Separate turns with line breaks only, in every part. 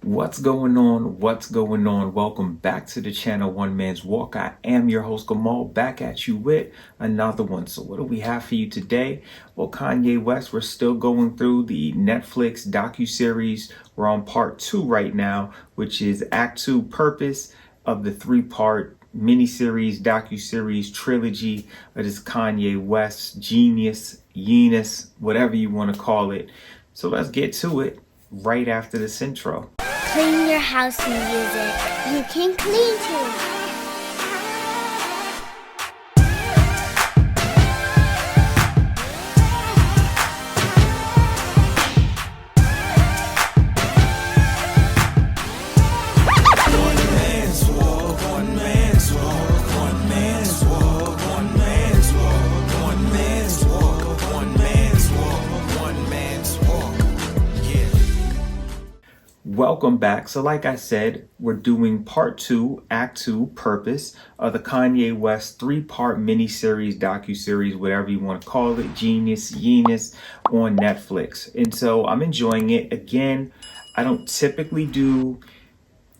What's going on? What's going on? Welcome back to the channel One Man's Walk. I am your host Gamal, back at you with another one. So what do we have for you today? Well, Kanye West, we're still going through the Netflix docuseries. We're on part 2 right now, which is Act 2 Purpose of the 3-part miniseries, docuseries, trilogy of this Kanye West Jeenyuhs, whatever you want to call it. So let's get to it right after this intro.
Clean your house music. You can clean too.
Welcome back. So like I said, we're doing part 2, Act 2, Purpose of the Kanye West 3-part miniseries, docuseries, whatever you want to call it, Jeenyuhs on Netflix. And so I'm enjoying it. Again, I don't typically do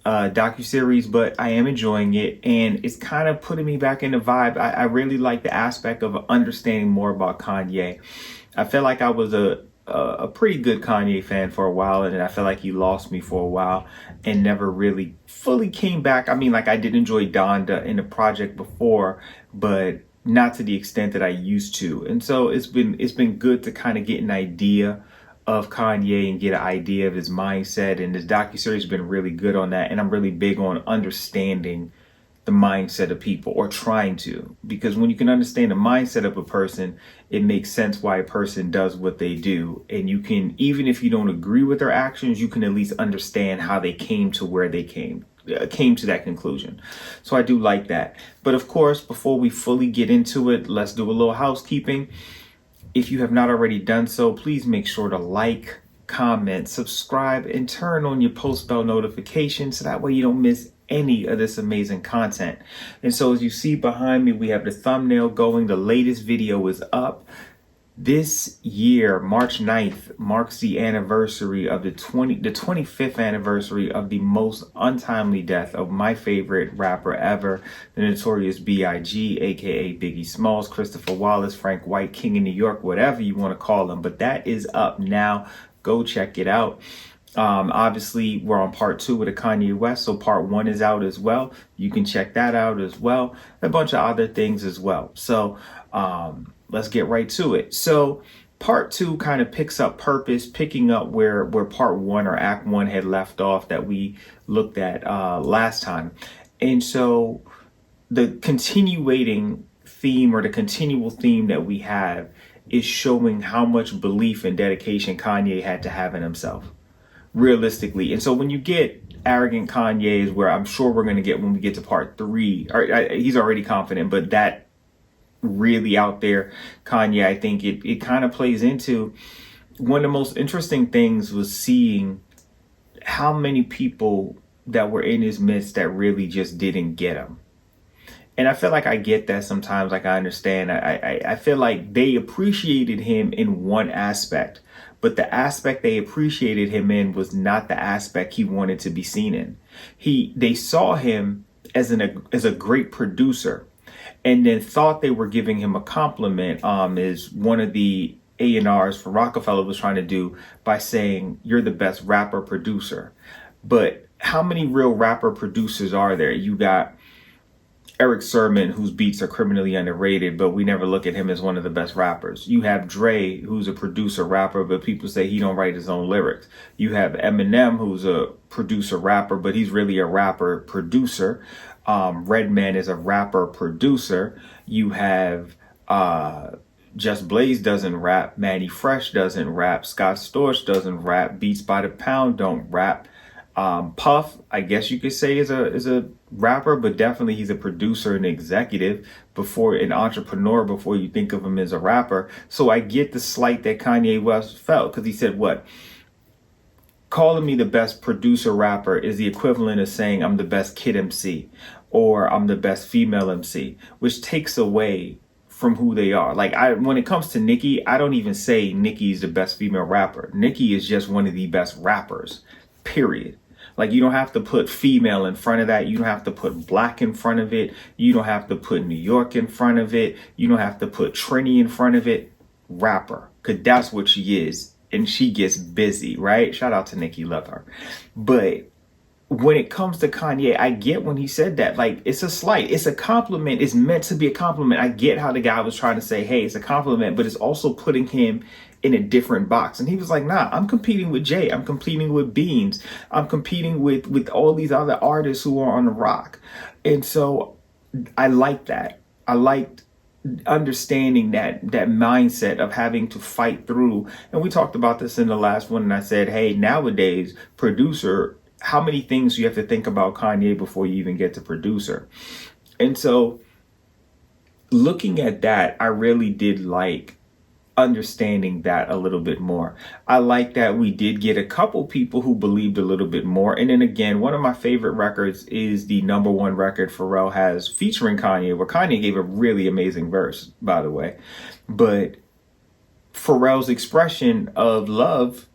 docuseries, but I am enjoying it, and it's kind of putting me back in the vibe. I really like the aspect of understanding more about Kanye. I feel like I was a pretty good Kanye fan for a while, and I feel like he lost me for a while and never really fully came back. I mean, like, I did enjoy Donda in the project before, but not to the extent that I used to. And so it's been good to kind of get an idea of Kanye and get an idea of his mindset, and this docuseries has been really good on that. And I'm really big on understanding the mindset of people, or trying to, because when you can understand the mindset of a person, it makes sense why a person does what they do. And you can, even if you don't agree with their actions, you can at least understand how they came to where they came to that conclusion. So I do like that. But of course, before we fully get into it, let's do a little housekeeping. If you have not already done so, please make sure to like, comment, subscribe, and turn on your post bell notifications so that way you don't miss any of this amazing content. And so as you see behind me, we have the thumbnail going. The latest video is up. This year, March 9th, marks the anniversary of the 25th anniversary of the most untimely death of my favorite rapper ever, the Notorious B.I.G., aka Biggie Smalls, Christopher Wallace, Frank White, King of New York, whatever you want to call him. But that is up now. Go check it out. Obviously, we're on part 2 with the Kanye West, so part 1 is out as well. You can check that out as well. A bunch of other things as well. So let's get right to it. So part 2 kind of picks up Purpose, picking up where part 1 or Act 1 had left off that we looked at last time. And so the continuating theme, or the continual theme that we have, is showing how much belief and dedication Kanye had to have in himself, realistically. And so when you get arrogant Kanye's, where I'm sure we're going to get when we get to part 3, or he's already confident, but that really out there Kanye, I think it kind of plays into one of the most interesting things was seeing how many people that were in his midst that really just didn't get him. And I feel like I get that sometimes. Like, I understand. I feel like they appreciated him in one aspect, but the aspect they appreciated him in was not the aspect he wanted to be seen in. They saw him as a great producer, and then thought they were giving him a compliment, as one of the A&Rs for Rockefeller was trying to do by saying, "You're the best rapper producer." But how many real rapper producers are there? You got Eric Sermon, whose beats are criminally underrated, but we never look at him as one of the best rappers. You have Dre, who's a producer rapper, but people say he don't write his own lyrics. You have Eminem, who's a producer rapper, but he's really a rapper producer. Redman is a rapper producer. You have Just Blaze doesn't rap. Manny Fresh doesn't rap. Scott Storch doesn't rap. Beats by the Pound don't rap. Puff, I guess you could say, is a rapper, but definitely he's a producer and executive, before an entrepreneur, before you think of him as a rapper. So I get the slight that Kanye West felt, because he said, what? Calling me the best producer rapper is the equivalent of saying I'm the best kid MC, or I'm the best female MC, which takes away from who they are. Like, when it comes to Nicki, I don't even say Nicki is the best female rapper. Nicki is just one of the best rappers, period. Like, you don't have to put female in front of that. You don't have to put black in front of it. You don't have to put New York in front of it. You don't have to put Trini in front of it. Rapper, because that's what she is. And she gets busy, right? Shout out to Nicki, love her. But when it comes to Kanye, I get when he said that. Like, it's a slight, it's a compliment. It's meant to be a compliment. I get how the guy was trying to say, hey, it's a compliment, but it's also putting him in a different box. And he was like, nah, I'm competing with Jay. I'm competing with Beans. I'm competing with all these other artists who are on the rock. And so I like that. I liked understanding that mindset of having to fight through. And we talked about this in the last one. And I said, hey, nowadays, producer, how many things you have to think about Kanye before you even get to producer? And so looking at that, I really did like understanding that a little bit more. I like that we did get a couple people who believed a little bit more. And then again, one of my favorite records is the #1 record Pharrell has featuring Kanye, where Kanye gave a really amazing verse, by the way. But Pharrell's expression of love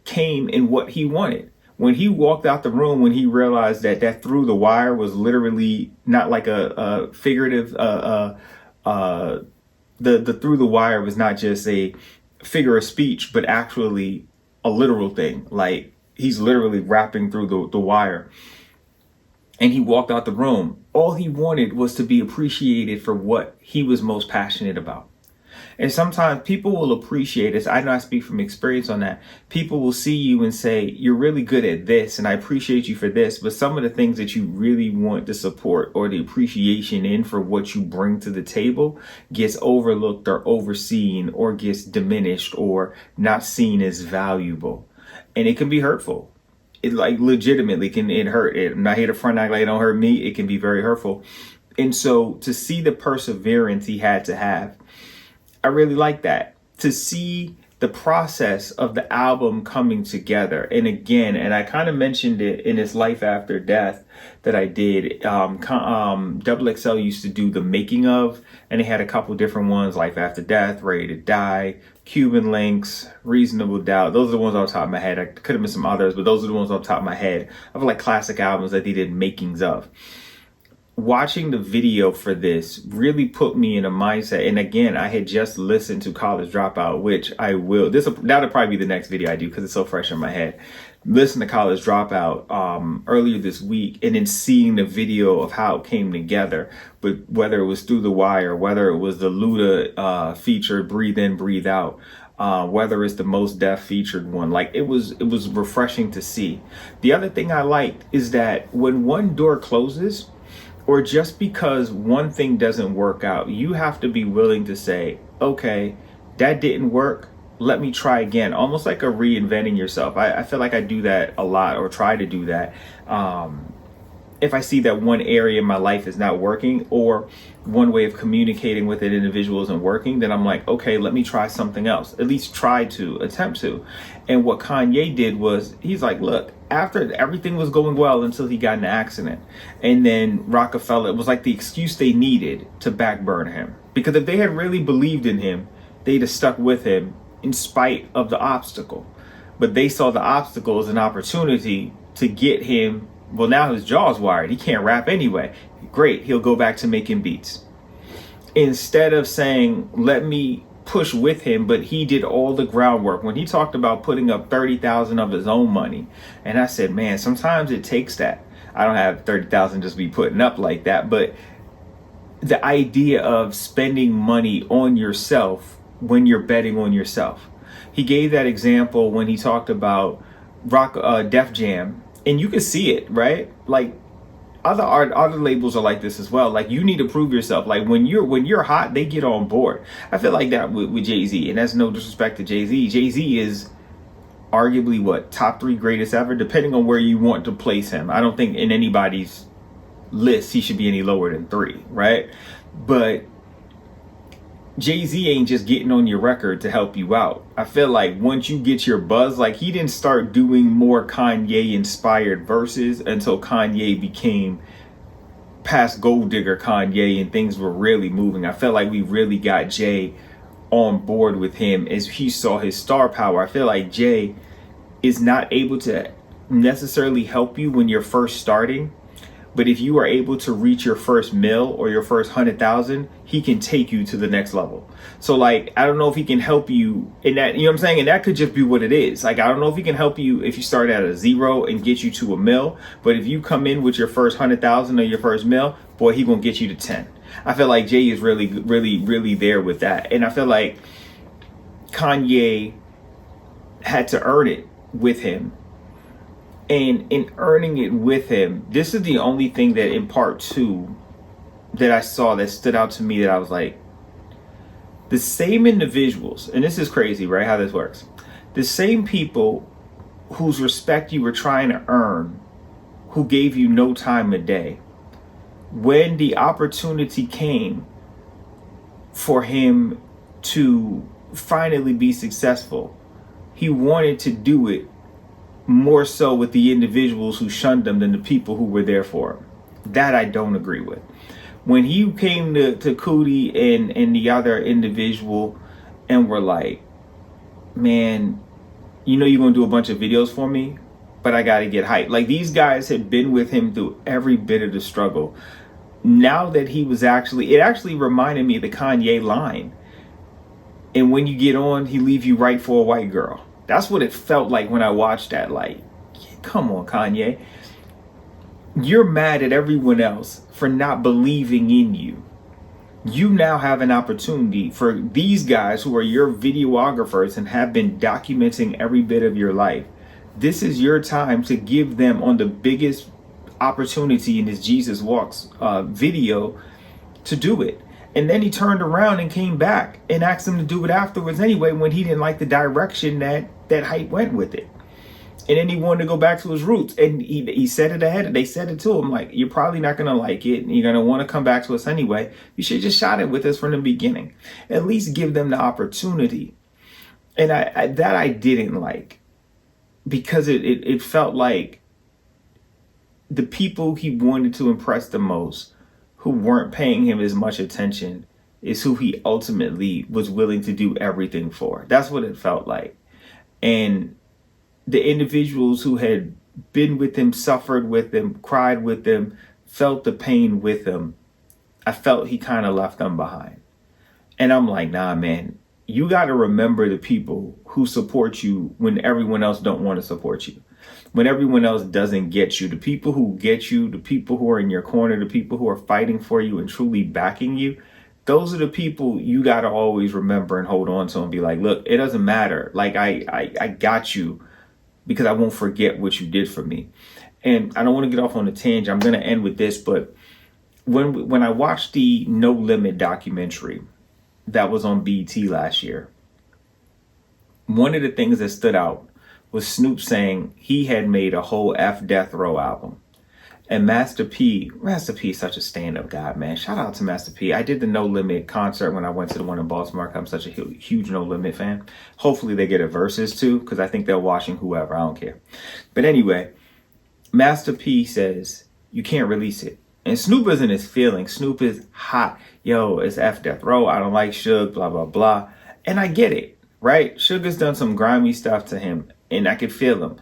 came in what he wanted. When he walked out the room, when he realized that through the wire was literally not like a figurative, the through the wire was not just a figure of speech, but actually a literal thing. Like, he's literally rapping through the wire. And he walked out the room. All he wanted was to be appreciated for what he was most passionate about. And sometimes people will appreciate this. I know I speak from experience on that. People will see you and say, you're really good at this, and I appreciate you for this. But some of the things that you really want the support or the appreciation in for what you bring to the table gets overlooked or overseen or gets diminished or not seen as valuable. And it can be hurtful. It like legitimately can it hurt. I'm not here to front act like it don't hurt me. It can be very hurtful. And so to see the perseverance he had to have, I really like that. To see the process of the album coming together. And again, and I kind of mentioned it in his Life After Death that I did. Double XL used to do the making of, and they had a couple different ones, Life After Death, Ready to Die, Cuban Links, Reasonable Doubt. Those are the ones off the top of my head. I could have been some others, but those are the ones off the top of my head of like classic albums that they did makings of. Watching the video for this really put me in a mindset. And again, I had just listened to College Dropout, which I will. That'll probably be the next video I do because it's so fresh in my head. Listen to College Dropout earlier this week, and then seeing the video of how it came together. But whether it was Through the Wire, whether it was the Luda feature, Breathe In, Breathe Out, whether it's the Mos Def featured one, like it was refreshing to see. The other thing I liked is that when one door closes, or just because one thing doesn't work out, you have to be willing to say, okay, that didn't work. Let me try again. Almost like a reinventing yourself. I feel like I do that a lot, or try to do that. If I see that one area in my life is not working, or one way of communicating with an individual isn't working, then I'm like, okay, let me try something else. At least try to, attempt to. And what Kanye did was, he's like, look, after everything was going well until he got in an accident. And then Rockefeller, it was like the excuse they needed to backburn him. Because if they had really believed in him, they'd have stuck with him in spite of the obstacle. But they saw the obstacle as an opportunity to get him. Well, now his jaw's wired. He can't rap anyway. Great. He'll go back to making beats. Instead of saying, let me push with him, but he did all the groundwork. When he talked about putting up $30,000 of his own money, and I said, man, sometimes it takes that. I don't have $30,000 just be putting up like that, but the idea of spending money on yourself when you're betting on yourself. He gave that example when he talked about Def Jam, and you can see it, right? Like other labels are like this as well. Like, you need to prove yourself. Like, when you're hot, they get on board. I feel like that with Jay-Z, and that's no disrespect to Jay-Z. Jay-Z is arguably top 3 greatest ever, depending on where you want to place him. I don't think in anybody's list he should be any lower than 3, right? But Jay-Z ain't just getting on your record to help you out. I feel like once you get your buzz, like, he didn't start doing more Kanye inspired verses until Kanye became past Gold Digger Kanye and things were really moving. I felt like we really got Jay on board with him as he saw his star power. I feel like Jay is not able to necessarily help you when you're first starting. But if you are able to reach your first mil or your first 100,000, he can take you to the next level. So like, I don't know if he can help you in that, you know what I'm saying? And that could just be what it is. Like, I don't know if he can help you if you start at a 0 and get you to a mil. But if you come in with your first 100,000 or your first mil, boy, he gonna get you to 10. I feel like Jay is really there with that. And I feel like Kanye had to earn it with him. And in earning it with him, this is the only thing that in part 2 that I saw that stood out to me, that I was like, the same individuals, and this is crazy, right? How this works. The same people whose respect you were trying to earn, who gave you no time a day, when the opportunity came for him to finally be successful, he wanted to do it more so with the individuals who shunned him than the people who were there for him. That I don't agree with. When he came to Cootie and the other individual and were like, man, you know you're going to do a bunch of videos for me, but I got to get hyped. Like, these guys had been with him through every bit of the struggle. Now that he was it actually reminded me of the Kanye line. And when you get on, he leave you right for a white girl. That's what it felt like when I watched that. Like, come on, Kanye. You're mad at everyone else for not believing in you. You now have an opportunity for these guys who are your videographers and have been documenting every bit of your life. This is your time to give them on the biggest opportunity in this Jesus Walks video to do it. And then he turned around and came back and asked him to do it afterwards anyway, when he didn't like the direction that hype went with it. And then he wanted to go back to his roots. And he said it ahead. They said it to him, like, you're probably not going to like it. And you're going to want to come back to us anyway. You should have just shot it with us from the beginning. At least give them the opportunity. And I didn't like, because it felt like the people he wanted to impress the most, who weren't paying him as much attention, is who he ultimately was willing to do everything for. That's what it felt like. And the individuals who had been with him, suffered with him, cried with him, felt the pain with him, I felt he kind of left them behind. And I'm like, nah, man, you got to remember the people who support you when everyone else don't want to support you. When everyone else doesn't get you, the people who get you, the people who are in your corner, the people who are fighting for you and truly backing you, those are the people you got to always remember and hold on to and be like, look, it doesn't matter. Like, I got you, because I won't forget what you did for me. And I don't want to get off on a tangent. I'm going to end with this, but when I watched the No Limit documentary that was on BT last year, one of the things that stood out was Snoop saying he had made a whole F Death Row album. And Master P is such a stand-up guy, man. Shout out to Master P. I did the No Limit concert when I went to the one in Baltimore. I'm such a huge No Limit fan. Hopefully they get a versus too, because I think they're watching whoever. I don't care. But anyway, Master P says you can't release it. And Snoop is in his feelings. Snoop is hot. Yo, it's F Death Row. I don't like Suge, blah, blah, blah. And I get it, right? Suge has done some grimy stuff to him, and I could feel him.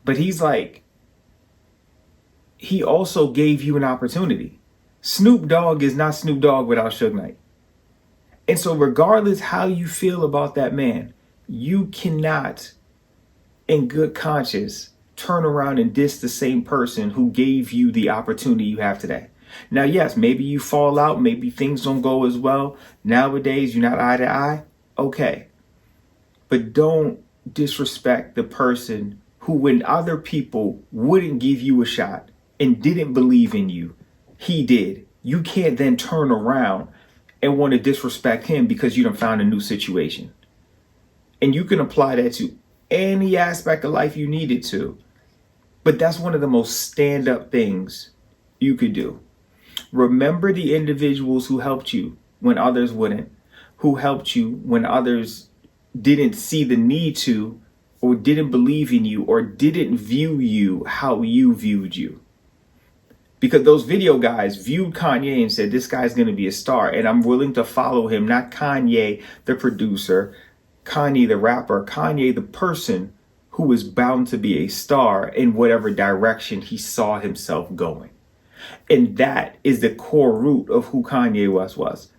But he's like, he also gave you an opportunity. Snoop Dogg is not Snoop Dogg without Suge Knight. And so regardless how you feel about that man, you cannot, in good conscience, turn around and diss the same person who gave you the opportunity you have today. Now, yes, maybe you fall out. Maybe things don't go as well. Nowadays, you're not eye to eye. Okay. But don't disrespect the person who, when other people wouldn't give you a shot and didn't believe in you, he did. You can't then turn around and want to disrespect him because you done found a new situation. And you can apply that to any aspect of life you needed to. But that's one of the most stand-up things you could do. Remember the individuals who helped you when others wouldn't, who helped you when others didn't see the need to, or didn't believe in you, or didn't view you how you viewed you. Because those video guys viewed Kanye and said, this guy's going to be a star, and I'm willing to follow him, not Kanye, the producer, Kanye, the rapper, Kanye, the person who was bound to be a star in whatever direction he saw himself going. And that is the core root of who Kanye West was.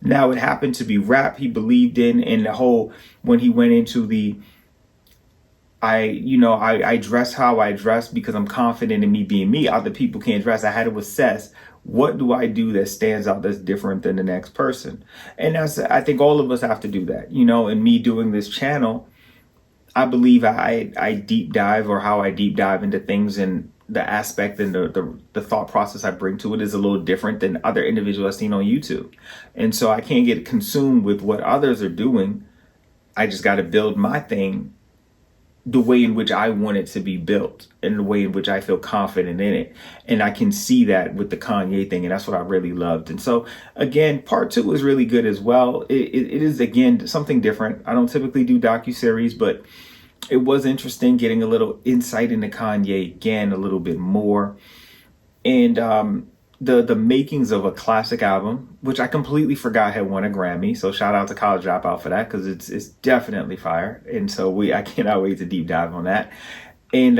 Now, it happened to be rap he believed in, and the whole, when he went into the, I dress how I dress because I'm confident in me being me. Other people can't dress. I had to assess, what do I do that stands out that's different than the next person? And I think all of us have to do that. In me doing this channel, I believe I deep dive, or how I deep dive into things, and the aspect and the thought process I bring to it is a little different than other individuals I've seen on YouTube. And so I can't get consumed with what others are doing. I just got to build my thing the way in which I want it to be built, and the way in which I feel confident in it. And I can see that with the Kanye thing, and that's what I really loved. And so again, part 2 is really good as well. It is, again, something different. I don't typically do docuseries, but it was interesting getting a little insight into Kanye again, a little bit more. And the makings of a classic album, which I completely forgot had won a Grammy. So shout out to College Dropout for that, because it's definitely fire. And so I cannot wait to deep dive on that. And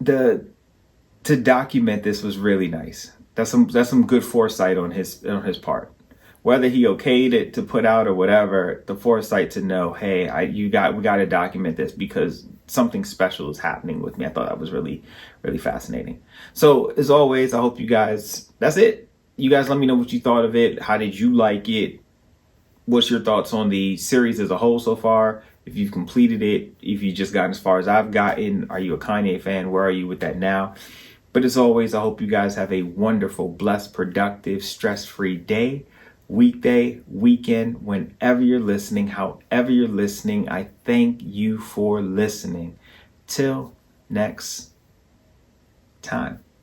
to document this was really nice. That's some good foresight on his part. Whether he okayed it to put out or whatever, the foresight to know, hey, we got to document this because something special is happening with me. I thought that was really, really fascinating. So as always, I hope you guys, that's it. You guys let me know what you thought of it. How did you like it? What's your thoughts on the series as a whole so far? If you've completed it, if you've just gotten as far as I've gotten, are you a Kanye fan? Where are you with that now? But as always, I hope you guys have a wonderful, blessed, productive, stress-free day, weekday, weekend, whenever you're listening, however you're listening. I thank you for listening. Till next time.